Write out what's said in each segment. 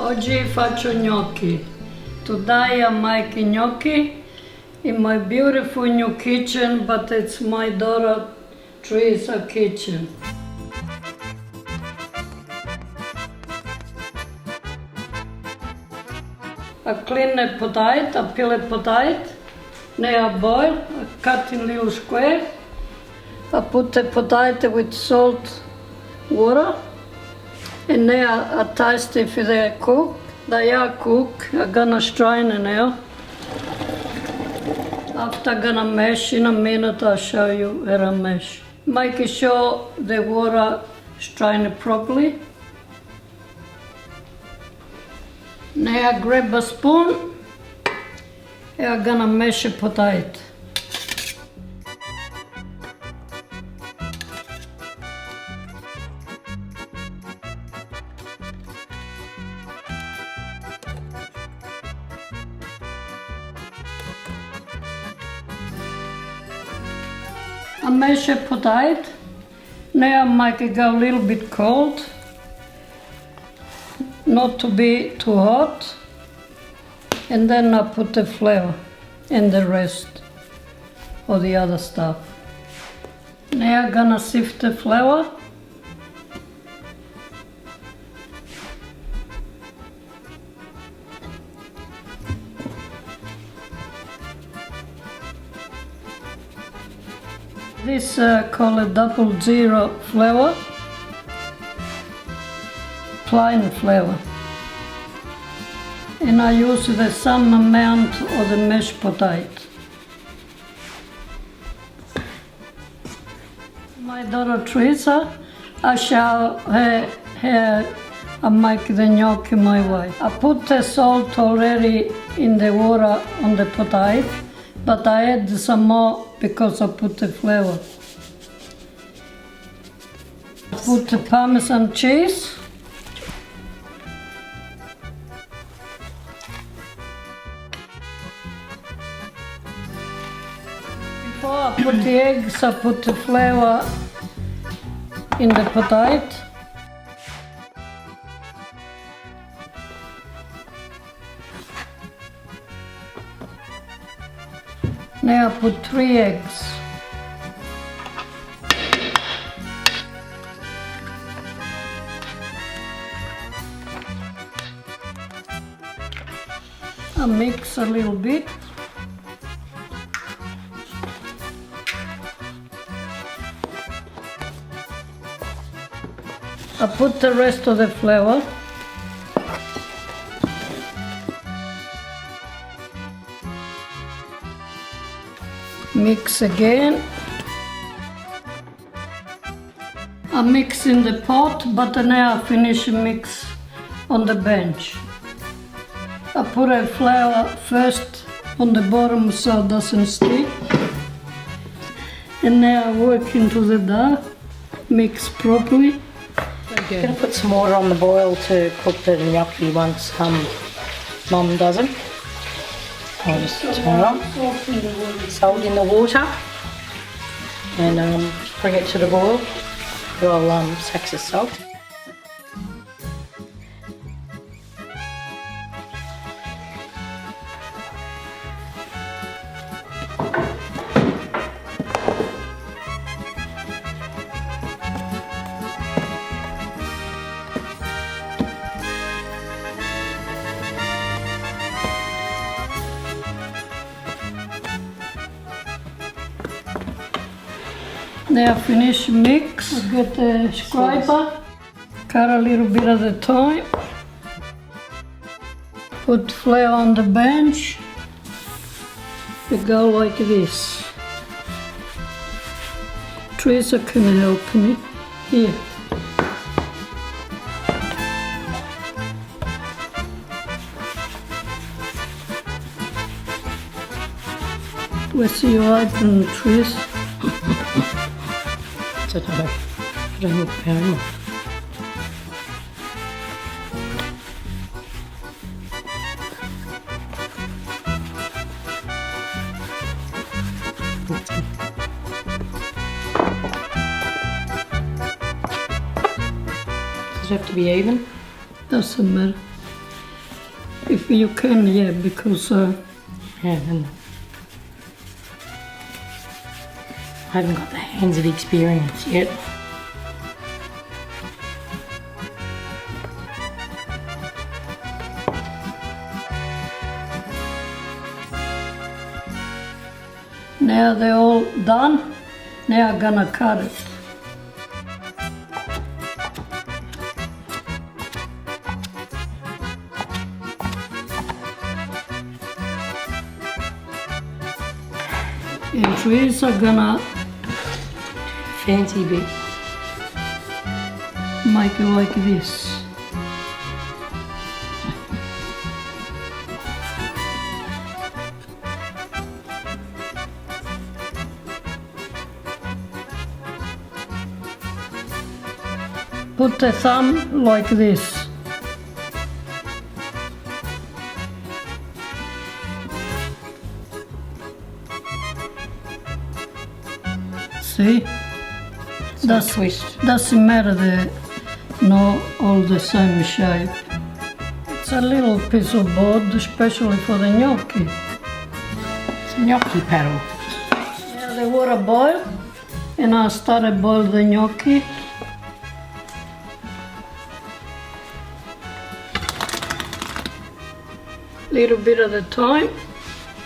Oggi faccio gnocchi. Today I'm making gnocchi in my beautiful new kitchen, but it's my daughter Teresa kitchen. I clean the potato, I peel the potato, now I boil, I cut in little square. I put the potato with salt, water, and now I taste if they cook. They are cooked. I'm gonna strain it now. After I'm gonna mash in a minute, I'll show you how to mash. Making sure the water strain it properly. Now I grab a spoon and I'm gonna mash a potato. I mash a potato. Now I make it go a little bit cold, not to be too hot. And then I put the flour and the rest of the other stuff. Now I'm gonna sift the flour. This called a 00 flour, plain flour. And I use the same amount of the mashed potato. My daughter Teresa, I show her how I make the gnocchi my way. I put the salt already in the water on the potato, but I add some more because I put the flour. I put the Parmesan cheese. Before I put the eggs, I put the flour in the potato. Now I put 3 eggs. I mix a little bit. I put the rest of the flour. Mix again. I mix in the pot, but now I finish mix on the bench. I put a flour first on the bottom so it doesn't stick. And now I work into the dough, mix properly. I'm going to put some water on the boil to cook the gnocchi once Mum does it. I'll just turn it on. Salt in the water. And bring it to the boil. Well, sacks of salt. Now finish mix, get the scraper, cut a little bit at a time, put flour on the bench, it go like this. Teresa can help me, here. Where's your apron, Teresa? I don't know how much. Does it have to be even? Doesn't matter. You can, yeah, because yeah, and I haven't got the hands of experience yet. now they're all done. Now I'm gonna cut it. And Teresa gonna Fancy bit. make it like this. Put the thumb like this. See? Doesn't matter, they're not all the same shape. It's a little piece of board, especially for the gnocchi. It's a gnocchi paddle. Now the water boil, and I started boil the gnocchi. Little bit at a time.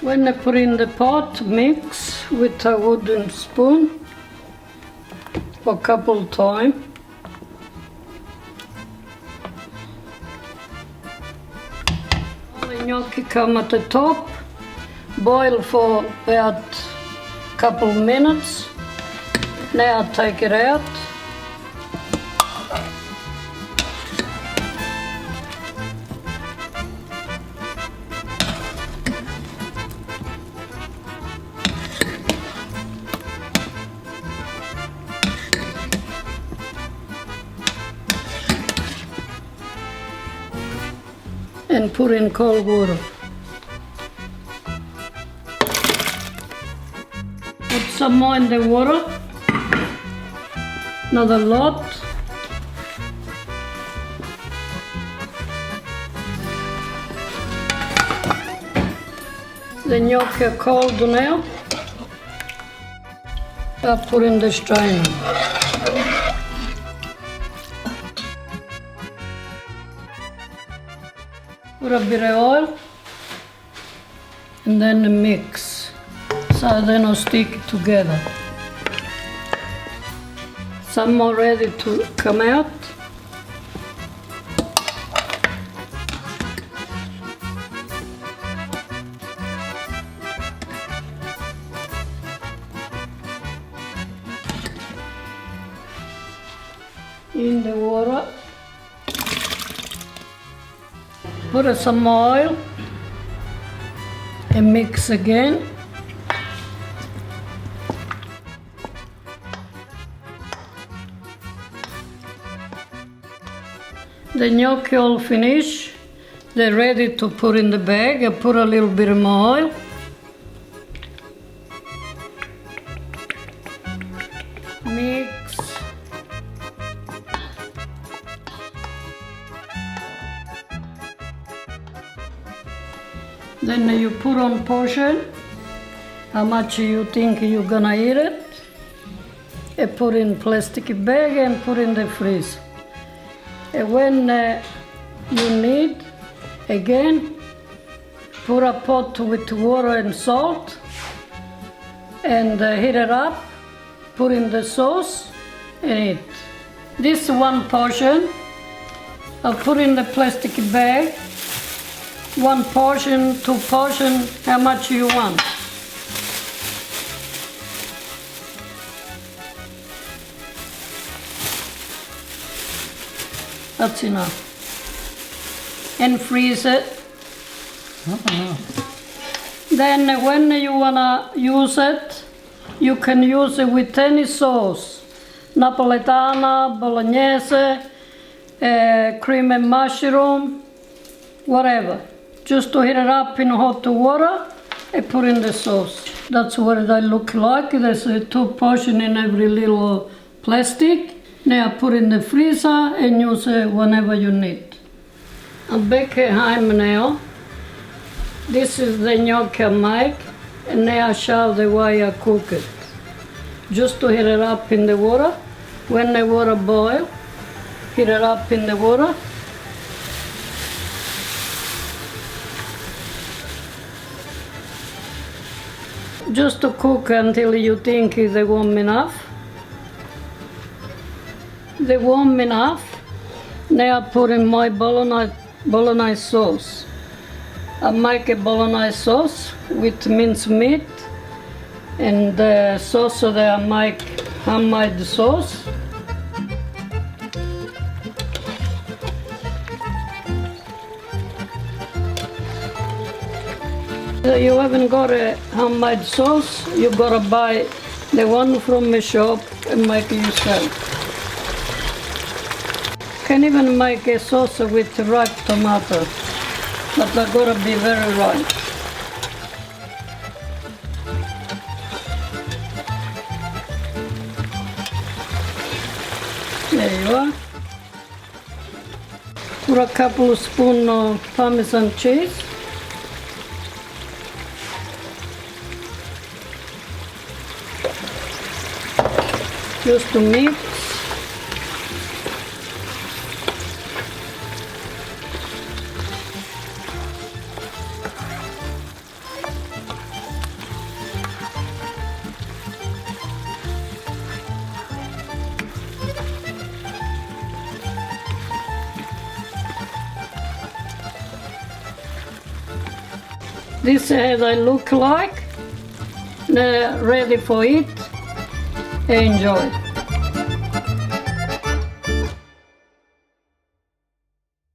When I put in the pot, mix with a wooden spoon for a couple times. The gnocchi come at the top, boil for about a couple minutes. Now I take it out. And put in cold water. Put some more in the water, not a lot. The gnocchi are cold now. I put in the strainer. Put a bit of oil and then mix so they don't stick together. Some are ready to come out. In the water. Put some oil and mix again. The gnocchi all finished. They're ready to put in the bag. I put a little bit more oil. Mix. Then you put on portion, how much you think you're gonna eat it. And put in plastic bag and put in the freezer. And when you need, again, put a pot with water and salt and heat it up, put in the sauce and eat. This one portion, I'll put in the plastic bag. 1 portion, 2 portion, how much you want. That's enough. And freeze it. Then when you wanna use it, you can use it with any sauce. Napoletana, bolognese, cream and mushroom, whatever. Just to heat it up in hot water and put in the sauce. That's what they look like. There's 2 portions in every little plastic. Now put in the freezer and use it whenever you need. I'm back at home now. This is the gnocchi I make, and now I show the way I cook it. Just to heat it up in the water. When the water boils, heat it up in the water. Just to cook until you think they're warm enough. They're warm enough. Now I put in my bolognese sauce. I make a bolognese sauce with minced meat, and the sauce that I make homemade sauce. You haven't got a homemade sauce, you gotta buy the one from the shop and make it yourself. Can even make a sauce with ripe tomato, but they gotta be very ripe. There you are. Put a couple of spoons of Parmesan cheese. Just to mix. This is how they look like. They're ready for it. Enjoy.